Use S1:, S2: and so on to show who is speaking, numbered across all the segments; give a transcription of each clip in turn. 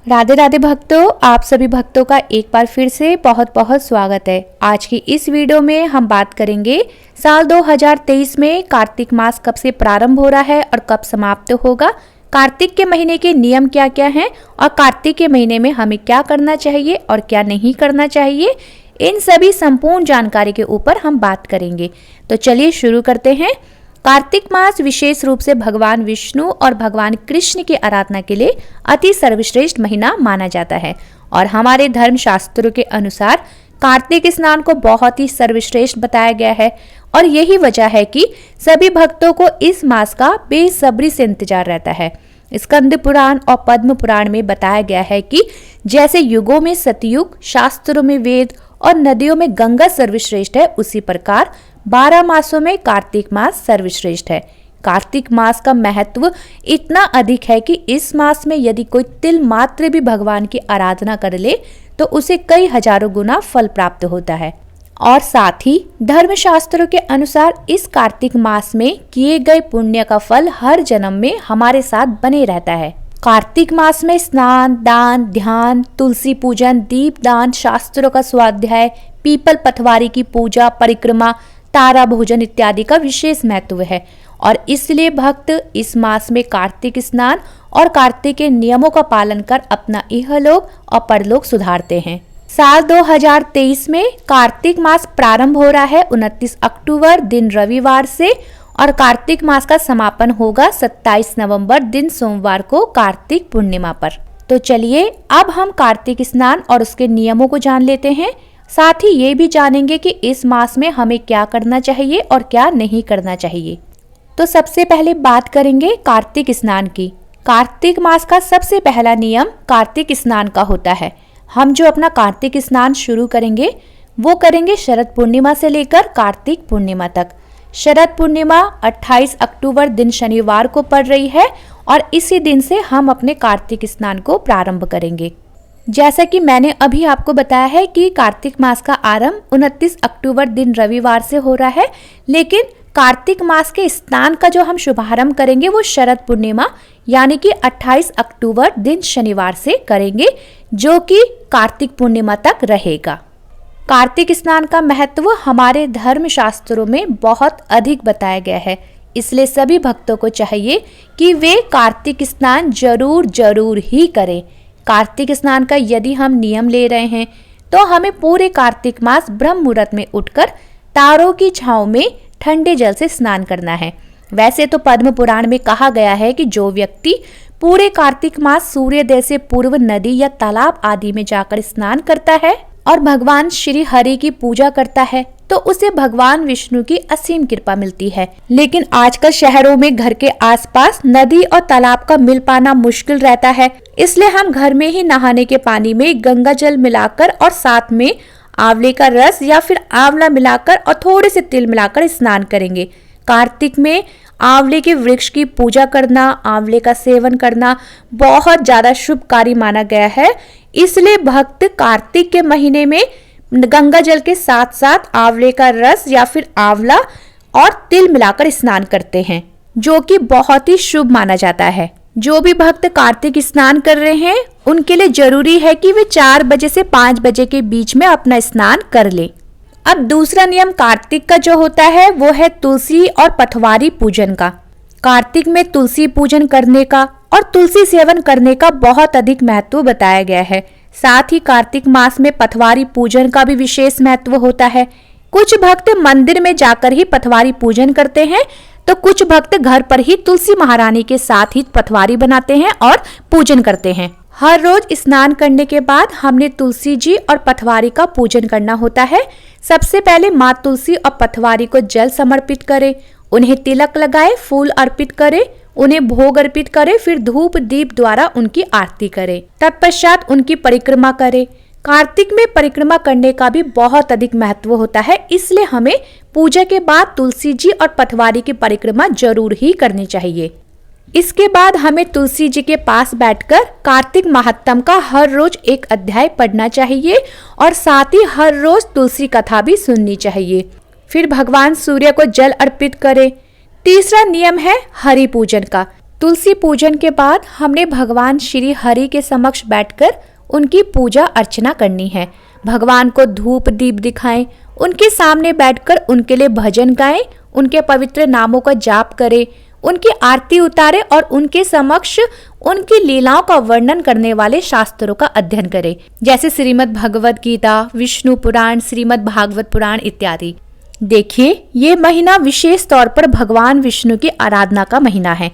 S1: राधे राधे भक्तों, आप सभी भक्तों का एक बार फिर से बहुत बहुत स्वागत है। आज की इस वीडियो में हम बात करेंगे साल 2023 में कार्तिक मास कब से प्रारंभ हो रहा है और कब समाप्त होगा। कार्तिक के महीने के नियम क्या क्या हैं और कार्तिक के महीने में हमें क्या करना चाहिए और क्या नहीं करना चाहिए, इन सभी संपूर्ण जानकारी के ऊपर हम बात करेंगे। तो चलिए शुरू करते हैं। कार्तिक मास विशेष रूप से भगवान विष्णु और भगवान कृष्ण की आराधना के लिए अति सर्वश्रेष्ठ महीना माना जाता है और हमारे धर्म शास्त्रों के अनुसार कार्तिक स्नान को बहुत ही सर्वश्रेष्ठ बताया गया है और यही वजह है कि सभी भक्तों को इस मास का बेसब्री से इंतजार रहता है। स्कंद पुराण और पद्म पुराण में बताया गया है कि जैसे युगों में सतयुग, शास्त्रों में वेद और नदियों में गंगा सर्वश्रेष्ठ है, उसी प्रकार 12 मासों में कार्तिक मास सर्वश्रेष्ठ है। कार्तिक मास का महत्व इतना अधिक है कि इस मास में यदि कोई तिल मात्र भी भगवान की आराधना कर ले तो उसे कई हजारों गुना फल प्राप्त होता है। और साथ ही धर्मशास्त्रों के अनुसार इस कार्तिक मास में किए गए पुण्य का फल हर जन्म में हमारे साथ बने रहता है। कार्तिक मास में स्नान, दान, ध्यान, तुलसी पूजन, दीप दान, शास्त्रों का स्वाध्याय, पीपल पथवारी की पूजा, परिक्रमा, तारा भोजन इत्यादि का विशेष महत्व है और इसलिए भक्त इस मास में कार्तिक स्नान और कार्तिक के नियमों का पालन कर अपना इहलोक और परलोक सुधारते हैं। साल 2023 में कार्तिक मास प्रारंभ हो रहा है 29 अक्टूबर दिन रविवार से और कार्तिक मास का समापन होगा 27 नवंबर दिन सोमवार को कार्तिक पूर्णिमा पर। तो चलिए अब हम कार्तिक स्नान और उसके नियमों को जान लेते हैं। साथ ही ये भी जानेंगे कि इस मास में हमें क्या करना चाहिए और क्या नहीं करना चाहिए। तो सबसे पहले बात करेंगे कार्तिक स्नान की। कार्तिक मास का सबसे पहला नियम कार्तिक स्नान का होता है। हम जो अपना कार्तिक स्नान शुरू करेंगे वो करेंगे शरद पूर्णिमा से लेकर कार्तिक पूर्णिमा तक। शरद पूर्णिमा 28 अक्टूबर दिन शनिवार को पड़ रही है और इसी दिन से हम अपने कार्तिक स्नान को प्रारंभ करेंगे। जैसा कि मैंने अभी आपको बताया है कि कार्तिक मास का आरंभ 29 अक्टूबर दिन रविवार से हो रहा है, लेकिन कार्तिक मास के स्नान का जो हम शुभारंभ करेंगे वो शरद पूर्णिमा यानी कि 28 अक्टूबर दिन शनिवार से करेंगे, जो कि कार्तिक पूर्णिमा तक रहेगा। कार्तिक स्नान का महत्व हमारे धर्म शास्त्रों में बहुत अधिक बताया गया है, इसलिए सभी भक्तों को चाहिए कि वे कार्तिक स्नान जरूर ही करें। कार्तिक स्नान का यदि हम नियम ले रहे हैं तो हमें पूरे कार्तिक मास ब्रह्म मुहूर्त में उठकर तारों की छांव में ठंडे जल से स्नान करना है। वैसे तो पद्म पुराण में कहा गया है कि जो व्यक्ति पूरे कार्तिक मास सूर्योदय से पूर्व नदी या तालाब आदि में जाकर स्नान करता है और भगवान श्री हरि की पूजा करता है तो उसे भगवान विष्णु की असीम कृपा मिलती है। लेकिन आजकल शहरों में घर के आसपास नदी और तालाब का मिल पाना मुश्किल रहता है, इसलिए हम घर में ही नहाने के पानी में गंगा जल मिलाकर और साथ में आंवले का रस या फिर आंवला मिलाकर और थोड़े से तिल मिलाकर स्नान करेंगे। कार्तिक में आंवले के वृक्ष की पूजा करना, आंवले का सेवन करना बहुत ज्यादा शुभकारी माना गया है, इसलिए भक्त कार्तिक के महीने में गंगा जल के साथ साथ आंवले का रस या फिर आंवला और तिल मिलाकर स्नान करते हैं, जो कि बहुत ही शुभ माना जाता है। जो भी भक्त कार्तिक स्नान कर रहे हैं उनके लिए जरूरी है कि वे 4 बजे से 5 बजे के बीच में अपना स्नान कर लें। अब दूसरा नियम कार्तिक का जो होता है वो है तुलसी और पथवारी पूजन का। कार्तिक में तुलसी पूजन करने का और तुलसी सेवन करने का बहुत अधिक महत्व बताया गया है। साथ ही कार्तिक मास में पथवारी पूजन का भी विशेष महत्व होता है। कुछ भक्त मंदिर में जाकर ही पथवारी पूजन करते हैं तो कुछ भक्त घर पर ही तुलसी महारानी के साथ ही पथवारी बनाते हैं और पूजन करते हैं। हर रोज स्नान करने के बाद हमने तुलसी जी और पथवारी का पूजन करना होता है। सबसे पहले माँ तुलसी और पथवारी को जल समर्पित करें, उन्हें तिलक लगाए, फूल अर्पित करें, उन्हें भोग अर्पित करें, फिर धूप दीप द्वारा उनकी आरती करें। तत्पश्चात उनकी परिक्रमा करें। कार्तिक में परिक्रमा करने का भी बहुत अधिक महत्व होता है, इसलिए हमें पूजा के बाद तुलसी जी और पथवारी की परिक्रमा जरूर ही करनी चाहिए। इसके बाद हमें तुलसी जी के पास बैठकर कार्तिक महात्म का हर रोज एक अध्याय पढ़ना चाहिए और साथ ही हर रोज तुलसी कथा भी सुननी चाहिए। फिर भगवान सूर्य को जल अर्पित करें। तीसरा नियम है हरि पूजन का। तुलसी पूजन के बाद हमने भगवान श्री हरि के समक्ष बैठकर उनकी पूजा अर्चना करनी है। भगवान को धूप दीप दिखाएं, उनके सामने बैठकर उनके लिए भजन गाएं, उनके पवित्र नामों का जाप करें, उनकी आरती उतारे और उनके समक्ष उनकी लीलाओं का वर्णन करने वाले शास्त्रों का अध्ययन करें, जैसे श्रीमद् भगवद गीता, विष्णु पुराण, श्रीमद् भागवत पुराण इत्यादि। देखिए, ये महीना विशेष तौर पर भगवान विष्णु की आराधना का महीना है,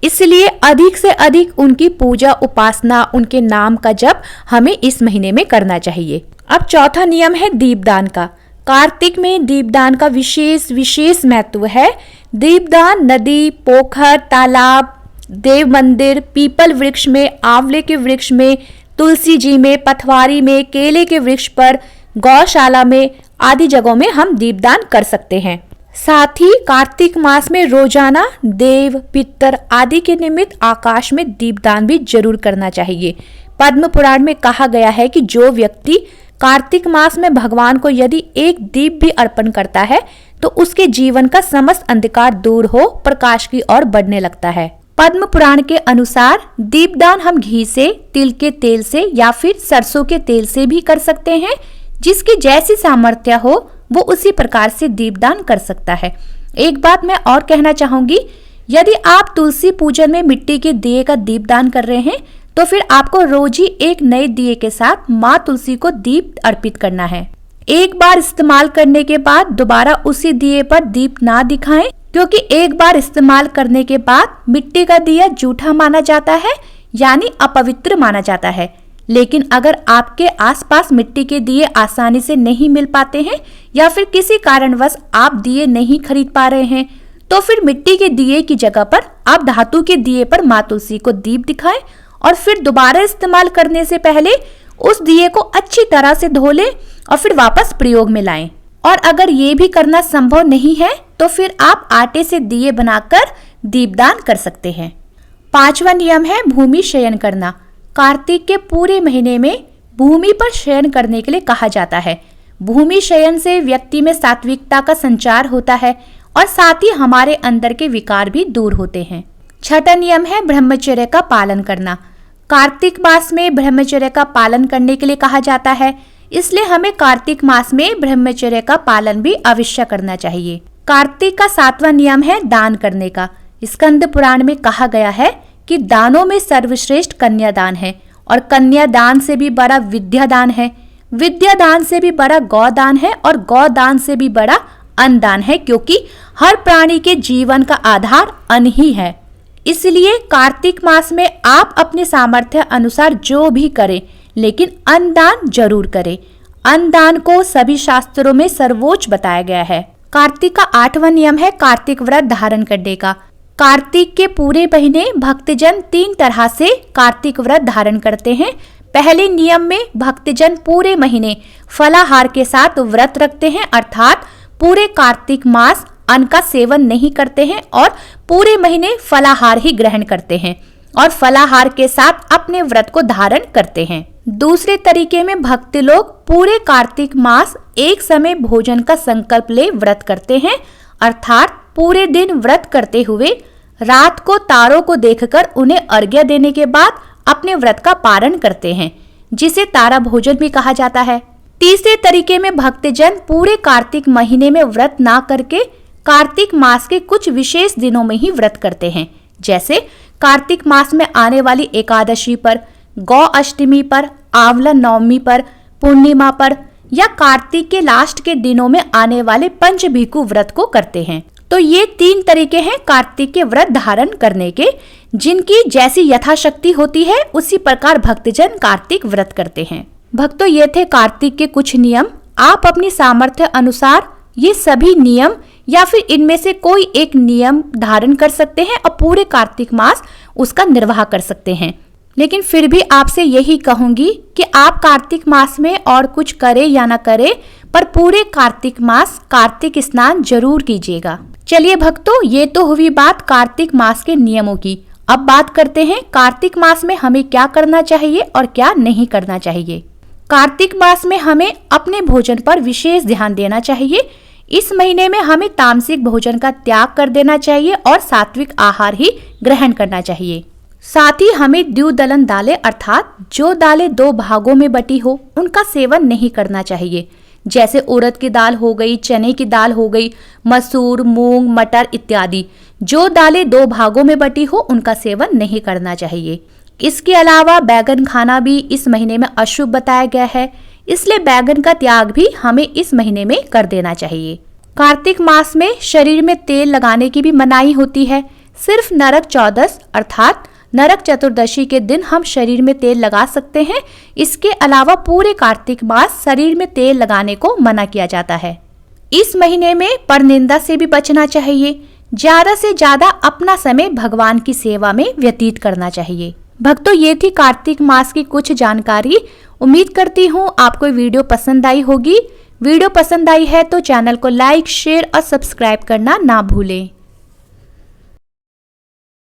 S1: इसलिए अधिक से अधिक उनकी पूजा उपासना, उनके नाम का जप हमें इस महीने में करना चाहिए। अब चौथा नियम है दीपदान का। कार्तिक में दीपदान का विशेष महत्व है। दीपदान नदी, पोखर, तालाब, देव मंदिर, पीपल वृक्ष में, आंवले के वृक्ष में, तुलसी जी में, पथवारी में, केले के वृक्ष पर, गौशाला में आदि जगहों में हम दीपदान कर सकते हैं। साथ ही कार्तिक मास में रोजाना देव, पितर आदि के निमित्त आकाश में दीपदान भी जरूर करना चाहिए। पद्म पुराण में कहा गया है कि जो व्यक्ति कार्तिक मास में भगवान को यदि एक दीप भी अर्पण करता है तो उसके जीवन का समस्त अंधकार दूर हो प्रकाश की ओर बढ़ने लगता है। पद्म पुराण के अनुसार दीपदान हम घी से, तिल के तेल से या फिर सरसों के तेल से भी कर सकते हैं। जिसकी जैसी सामर्थ्य हो वो उसी प्रकार से दीपदान कर सकता है। एक बात मैं और कहना चाहूंगी, यदि आप तुलसी पूजन में मिट्टी के दिए का दीपदान कर रहे हैं तो फिर आपको रोज ही एक नए दिए के साथ माँ तुलसी को दीप अर्पित करना है। एक बार इस्तेमाल करने के बाद दोबारा उसी दिए पर दीप ना दिखाएं, क्योंकि एक बार इस्तेमाल करने के बाद मिट्टी का दिया जूठा माना जाता है, यानी अपवित्र माना जाता है। लेकिन अगर आपके आसपास मिट्टी के दिए आसानी से नहीं मिल पाते हैं या फिर किसी कारणवश आप दिए नहीं खरीद पा रहे हैं, तो फिर मिट्टी के दिए की जगह पर आप धातु के दिए पर माँ तुलसी को दीप दिखाएं और फिर दोबारा इस्तेमाल करने से पहले उस दिए को अच्छी तरह से धो लें और फिर वापस प्रयोग में लाएं। और अगर ये भी करना संभव नहीं है तो फिर आप आटे से दिए बनाकर दीपदान कर सकते हैं। पांचवा नियम है भूमि शयन करना। कार्तिक के पूरे महीने में भूमि पर शयन करने के लिए कहा जाता है। भूमि शयन से व्यक्ति में सात्विकता का संचार होता है और साथ ही हमारे अंदर के विकार भी दूर होते हैं। छठा नियम है ब्रह्मचर्य का पालन करना। कार्तिक मास में ब्रह्मचर्य का पालन करने के लिए कहा जाता है, इसलिए हमें कार्तिक मास में ब्रह्मचर्य का पालन भी अवश्य करना चाहिए। कार्तिक का सातवां नियम है दान करने का। स्कंद पुराण में कहा गया है कि दानों में सर्वश्रेष्ठ कन्यादान है और कन्यादान से भी बड़ा विद्यादान है, विद्यादान से भी बड़ा गौदान है और गौदान से भी बड़ा अन्नदान है, क्योंकि हर प्राणी के जीवन का आधार अन्न ही है। इसलिए कार्तिक मास में आप अपने सामर्थ्य अनुसार जो भी करें, लेकिन अन्नदान जरूर करें। अन्नदान को सभी शास्त्रों में सर्वोच्च बताया गया है। कार्तिक का आठवां नियम है कार्तिक व्रत धारण करने का। कार्तिक के पूरे महीने भक्तजन 3 तरह से कार्तिक व्रत धारण करते हैं। पहले नियम में भक्तजन पूरे महीने फलाहार के साथ व्रत रखते हैं, अर्थात पूरे कार्तिक मास अन्न का सेवन नहीं करते हैं और पूरे महीने फलाहार ही ग्रहण करते हैं और फलाहार के साथ अपने व्रत को धारण करते हैं। दूसरे तरीके में भक्त लोग पूरे कार्तिक मास एक समय भोजन का संकल्प ले व्रत करते हैं, अर्थात पूरे दिन व्रत करते हुए रात को तारों को देखकर उन्हें अर्घ्य देने के बाद अपने व्रत का पारण करते हैं, जिसे तारा भोजन भी कहा जाता है। तीसरे तरीके में भक्तजन पूरे कार्तिक महीने में व्रत ना करके कार्तिक मास के कुछ विशेष दिनों में ही व्रत करते हैं, जैसे कार्तिक मास में आने वाली एकादशी पर, गौ अष्टमी पर, आंवला नवमी पर, पूर्णिमा पर या कार्तिक के लास्ट के दिनों में आने वाले पंचभिकु व्रत को करते हैं। तो ये 3 तरीके हैं कार्तिक के व्रत धारण करने के, जिनकी जैसी यथाशक्ति होती है उसी प्रकार भक्तजन कार्तिक व्रत करते हैं। भक्तों, ये थे कार्तिक के कुछ नियम। आप अपनी सामर्थ्य अनुसार ये सभी नियम या फिर इनमें से कोई एक नियम धारण कर सकते हैं और पूरे कार्तिक मास उसका निर्वाह कर सकते हैं। लेकिन फिर भी आपसे यही कहूंगी कि आप कार्तिक मास में और कुछ करें या ना करें, पर पूरे कार्तिक मास कार्तिक स्नान जरूर कीजिएगा। चलिए भक्तों, ये तो हुई बात कार्तिक मास के नियमों की। अब बात करते हैं कार्तिक मास में हमें क्या करना चाहिए और क्या नहीं करना चाहिए। कार्तिक मास में हमें अपने भोजन पर विशेष ध्यान देना चाहिए। इस महीने में हमें तामसिक भोजन का त्याग कर देना चाहिए और सात्विक आहार ही ग्रहण करना चाहिए। साथ ही हमें द्विदलन दालें अर्थात जो दालें 2 भागों में बटी हो उनका सेवन नहीं करना चाहिए, जैसे उड़द की दाल हो गई, चने की दाल हो गई, मसूर, मूंग, मटर इत्यादि। जो दालें 2 भागों में बटी हो उनका सेवन नहीं करना चाहिए। इसके अलावा बैगन खाना भी इस महीने में अशुभ बताया गया है, इसलिए बैगन का त्याग भी हमें इस महीने में कर देना चाहिए। कार्तिक मास में शरीर में तेल लगाने की भी मनाही होती है। सिर्फ नरक चौदस अर्थात नरक चतुर्दशी के दिन हम शरीर में तेल लगा सकते हैं। इसके अलावा पूरे कार्तिक मास शरीर में तेल लगाने को मना किया जाता है। इस महीने में परनिंदा से भी बचना चाहिए। ज्यादा से ज्यादा अपना समय भगवान की सेवा में व्यतीत करना चाहिए। भक्तों, ये थी कार्तिक मास की कुछ जानकारी। उम्मीद करती हूँ आपको वीडियो पसंद आई होगी। वीडियो पसंद आई है तो चैनल को लाइक, शेयर और सब्सक्राइब करना ना भूलें।